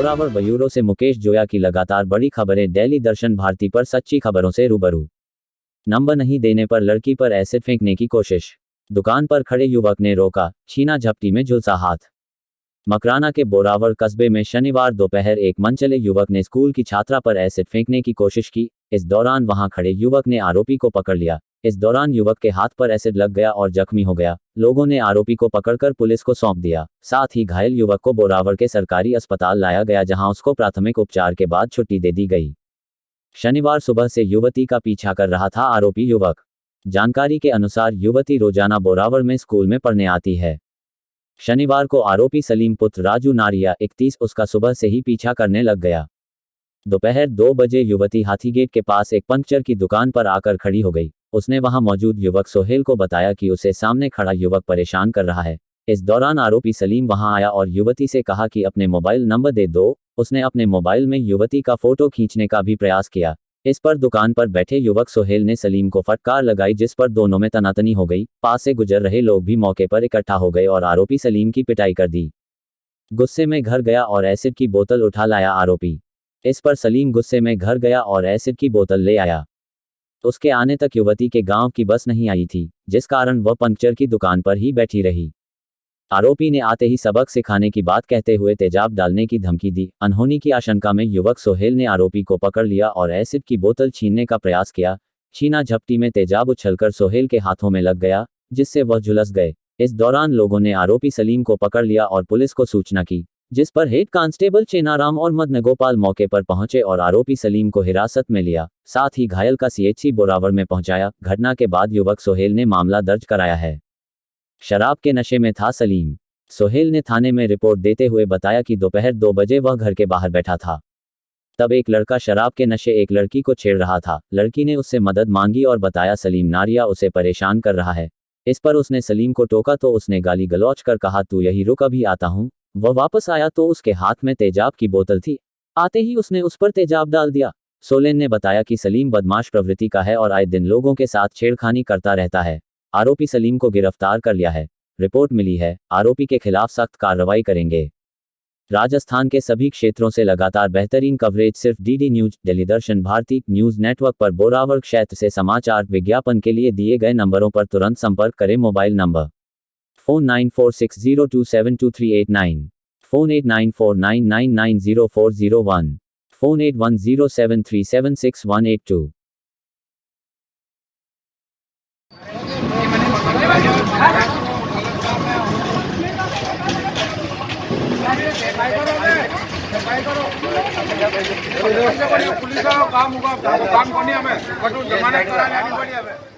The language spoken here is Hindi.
बोरावड़ ब्यूरो से मुकेश जोया की लगातार बड़ी खबरें। डेली दर्शन भारती पर सच्ची खबरों से रूबरू। नंबर नहीं देने पर लड़की पर एसिड फेंकने की कोशिश। दुकान पर खड़े युवक ने रोका, छीना झपटी में झुलसा हाथ। मकराना के बोरावड़ कस्बे में शनिवार दोपहर एक मनचले युवक ने स्कूल की छात्रा पर एसिड फेंकने की कोशिश की। इस दौरान वहां खड़े युवक ने आरोपी को पकड़ लिया। इस दौरान युवक के हाथ पर एसिड लग गया और जख्मी हो गया। लोगों ने आरोपी को पकड़कर पुलिस को सौंप दिया। साथ ही घायल युवक को बोरावड़ के सरकारी अस्पताल लाया गया, जहां उसको प्राथमिक उपचार के बाद छुट्टी दे दी गई। शनिवार सुबह से युवती का पीछा कर रहा था आरोपी युवक। जानकारी के अनुसार युवती रोजाना बोरावड़ में स्कूल में पढ़ने आती है। शनिवार को आरोपी सलीम पुत्र राजू नारिया 31 उसका सुबह से ही पीछा करने लग गया। दोपहर 2 बजे युवती हाथीगेट के पास एक पंक्चर की दुकान पर आकर खड़ी हो गई। उसने वहां मौजूद युवक सोहेल को बताया कि उसे सामने खड़ा युवक परेशान कर रहा है। इस दौरान आरोपी सलीम वहां आया और युवती से कहा कि अपने मोबाइल नंबर दे दो। उसने अपने मोबाइल में युवती का फोटो खींचने का भी प्रयास किया। इस पर दुकान पर बैठे युवक सोहेल ने सलीम को फटकार लगाई, जिस पर दोनों में तनातनी हो गई। पास से गुजर रहे लोग भी मौके पर इकट्ठा हो गए और आरोपी सलीम की पिटाई कर दी। गुस्से में घर गया और एसिड की बोतल उठा लाया आरोपी। इस पर सलीम गुस्से में घर गया और एसिड की बोतल ले आया। उसके आने तक युवती के गांव की बस नहीं आई थी, जिस कारण वह पंक्चर की दुकान पर ही बैठी रही। आरोपी ने आते ही सबक सिखाने की बात कहते हुए तेजाब डालने की धमकी दी। अनहोनी की आशंका में युवक सोहेल ने आरोपी को पकड़ लिया और एसिड की बोतल छीनने का प्रयास किया। छीना झपटी में तेजाब उछलकर सोहेल के हाथों में लग गया, जिससे वह झुलस गए। इस दौरान लोगों ने आरोपी सलीम को पकड़ लिया और पुलिस को सूचना की, जिस पर हेड कांस्टेबल चेनाराम और मदनगोपाल मौके पर पहुंचे और आरोपी सलीम को हिरासत में लिया। साथ ही घायल का सीएचसी बोरावड़ में पहुंचाया। घटना के बाद युवक सोहेल ने मामला दर्ज कराया है। शराब के नशे में था सलीम। सोहेल ने थाने में रिपोर्ट देते हुए बताया कि दोपहर 2 बजे वह घर के बाहर बैठा था। तब एक लड़का शराब के नशे एक लड़की को छेड़ रहा था। लड़की ने उससे मदद मांगी और बताया सलीम नारिया उसे परेशान कर रहा है। इस पर उसने सलीम को टोका तो उसने गाली गलौज कर कहा, तू यही रुक, अभी आता हूँ। वह वापस आया तो उसके हाथ में तेजाब की बोतल थी। आते ही उसने उस पर तेजाब डाल दिया। सोलेन ने बताया कि सलीम बदमाश प्रवृत्ति का है और आए दिन लोगों के साथ छेड़खानी करता रहता है। आरोपी सलीम को गिरफ्तार कर लिया है। रिपोर्ट मिली है, आरोपी के खिलाफ सख्त कार्रवाई करेंगे। राजस्थान के सभी क्षेत्रों से लगातार बेहतरीन कवरेज सिर्फ डीडी न्यूज, डेली दर्शन भारती न्यूज नेटवर्क पर। बोरावड़ क्षेत्र से समाचार विज्ञापन के लिए दिए गए नंबरों पर तुरंत संपर्क करें। Mobile number phone 9460272389, phone 8949990401, phone 8107376182। Police का काम होगा, काम करनी हमें, जमानत कराने आनी पड़ी हमें।